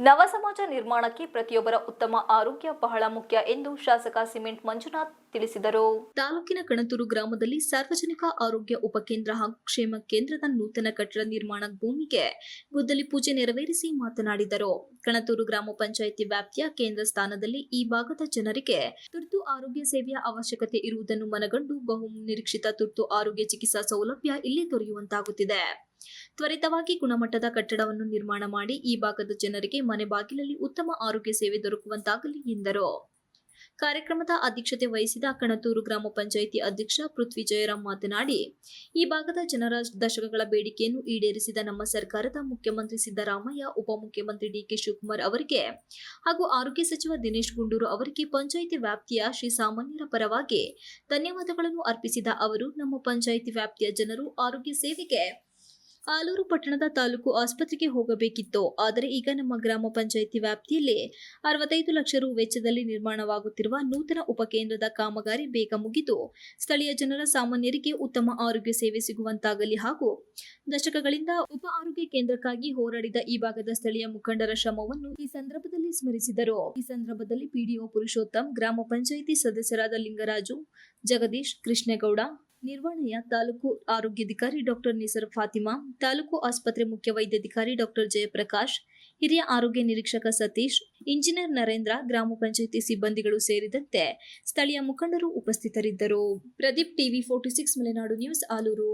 ನವ ಸಮಾಜ ನಿರ್ಮಾಣಕ್ಕೆ ಪ್ರತಿಯೊಬ್ಬರ ಉತ್ತಮ ಆರೋಗ್ಯ ಬಹಳ ಮುಖ್ಯ ಎಂದು ಶಾಸಕ ಸಿಮೆಂಟ್ ಮಂಜುನಾಥ್ ತಿಳಿಸಿದರು. ತಾಲೂಕಿನ ಕಣತೂರು ಗ್ರಾಮದಲ್ಲಿ ಸಾರ್ವಜನಿಕ ಆರೋಗ್ಯ ಉಪಕೇಂದ್ರ ಹಾಗೂ ಕ್ಷೇಮ ಕೇಂದ್ರದ ನೂತನ ಕಟ್ಟಡ ನಿರ್ಮಾಣ ಭೂಮಿಗೆ ಗುದ್ದಲಿ ಪೂಜೆ ನೆರವೇರಿಸಿ ಮಾತನಾಡಿದರು. ಕಣತೂರು ಗ್ರಾಮ ಪಂಚಾಯಿತಿ ವ್ಯಾಪ್ತಿಯ ಕೇಂದ್ರ ಸ್ಥಾನದಲ್ಲಿ ಈ ಭಾಗದ ಜನರಿಗೆ ತುರ್ತು ಆರೋಗ್ಯ ಸೇವೆಯ ಅವಶ್ಯಕತೆ ಇರುವುದನ್ನು ಮನಗಂಡು ಬಹು ನಿರೀಕ್ಷಿತ ತುರ್ತು ಆರೋಗ್ಯ ಚಿಕಿತ್ಸಾ ಸೌಲಭ್ಯ ಇಲ್ಲಿ ದೊರೆಯುವಂತಾಗುತ್ತಿದೆ. ತ್ವರಿತವಾಗಿ ಗುಣಮಟ್ಟದ ಕಟ್ಟಡವನ್ನು ನಿರ್ಮಾಣ ಮಾಡಿ ಈ ಭಾಗದ ಜನರಿಗೆ ಮನೆ ಬಾಗಿಲಲ್ಲಿ ಉತ್ತಮ ಆರೋಗ್ಯ ಸೇವೆ ದೊರಕುವಂತಾಗಲಿ ಎಂದರು. ಕಾರ್ಯಕ್ರಮದ ಅಧ್ಯಕ್ಷತೆ ವಹಿಸಿದ ಕಣತೂರು ಗ್ರಾಮ ಪಂಚಾಯಿತಿ ಅಧ್ಯಕ್ಷ ಪೃಥ್ವಿ ಜಯರಾಮ್ ಮಾತನಾಡಿ, ಈ ಭಾಗದ ಜನರ ದಶಕಗಳ ಬೇಡಿಕೆಯನ್ನು ಈಡೇರಿಸಿದ ನಮ್ಮ ಸರ್ಕಾರದ ಮುಖ್ಯಮಂತ್ರಿ ಸಿದ್ದರಾಮಯ್ಯ, ಉಪಮುಖ್ಯಮಂತ್ರಿ ಡಿಕೆ ಶಿವಕುಮಾರ್ ಅವರಿಗೆ ಹಾಗೂ ಆರೋಗ್ಯ ಸಚಿವ ದಿನೇಶ್ ಗುಂಡೂರು ಅವರಿಗೆ ಪಂಚಾಯಿತಿ ವ್ಯಾಪ್ತಿಯ ಶ್ರೀಸಾಮಾನ್ಯರ ಪರವಾಗಿ ಧನ್ಯವಾದಗಳನ್ನು ಅರ್ಪಿಸಿದ ಅವರು, ನಮ್ಮ ಪಂಚಾಯಿತಿ ವ್ಯಾಪ್ತಿಯ ಜನರು ಆರೋಗ್ಯ ಸೇವೆಗೆ ಆಲೂರು ಪಟ್ಟಣದ ತಾಲೂಕು ಆಸ್ಪತ್ರೆಗೆ ಹೋಗಬೇಕಿತ್ತು. ಆದರೆ ಈಗ ನಮ್ಮ ಗ್ರಾಮ ಪಂಚಾಯಿತಿ ವ್ಯಾಪ್ತಿಯಲ್ಲಿ 65 ಲಕ್ಷ ರು ವೆಚ್ಚದಲ್ಲಿ ನಿರ್ಮಾಣವಾಗುತ್ತಿರುವ ನೂತನ ಉಪಕೇಂದ್ರದ ಕಾಮಗಾರಿ ಬೇಗ ಮುಗಿದು ಸ್ಥಳೀಯ ಜನರ ಸಾಮಾನ್ಯರಿಗೆ ಉತ್ತಮ ಆರೋಗ್ಯ ಸೇವೆ ಸಿಗುವಂತಾಗಲಿ ಹಾಗೂ ದಶಕಗಳಿಂದ ಉಪ ಆರೋಗ್ಯ ಕೇಂದ್ರಕ್ಕಾಗಿ ಹೋರಾಡಿದ ಈ ಭಾಗದ ಸ್ಥಳೀಯ ಮುಖಂಡರ ಶ್ರಮವನ್ನು ಈ ಸಂದರ್ಭದಲ್ಲಿ ಸ್ಮರಿಸಿದರು. ಈ ಸಂದರ್ಭದಲ್ಲಿ ಪಿಡಿಒ ಪುರುಷೋತ್ತಮ್, ಗ್ರಾಮ ಪಂಚಾಯಿತಿ ಸದಸ್ಯರಾದ ಲಿಂಗರಾಜು, ಜಗದೀಶ್, ಕೃಷ್ಣೇಗೌಡ, ನಿರ್ವಹಣೆಯ ತಾಲೂಕು ಆರೋಗ್ಯಾಧಿಕಾರಿ ಡಾಕ್ಟರ್ ನಿಸರ್ ಫಾತಿಮಾ, ತಾಲೂಕು ಆಸ್ಪತ್ರೆ ಮುಖ್ಯ ವೈದ್ಯಾಧಿಕಾರಿ ಡಾಕ್ಟರ್ ಜಯಪ್ರಕಾಶ್, ಹಿರಿಯ ಆರೋಗ್ಯ ನಿರೀಕ್ಷಕ ಸತೀಶ್, ಇಂಜಿನಿಯರ್ ನರೇಂದ್ರ, ಗ್ರಾಮ ಪಂಚಾಯಿತಿ ಸಿಬ್ಬಂದಿಗಳು ಸೇರಿದಂತೆ ಸ್ಥಳೀಯ ಮುಖಂಡರು ಉಪಸ್ಥಿತರಿದ್ದರು. Pradeep, TV 46 Malenadu news, Aluru.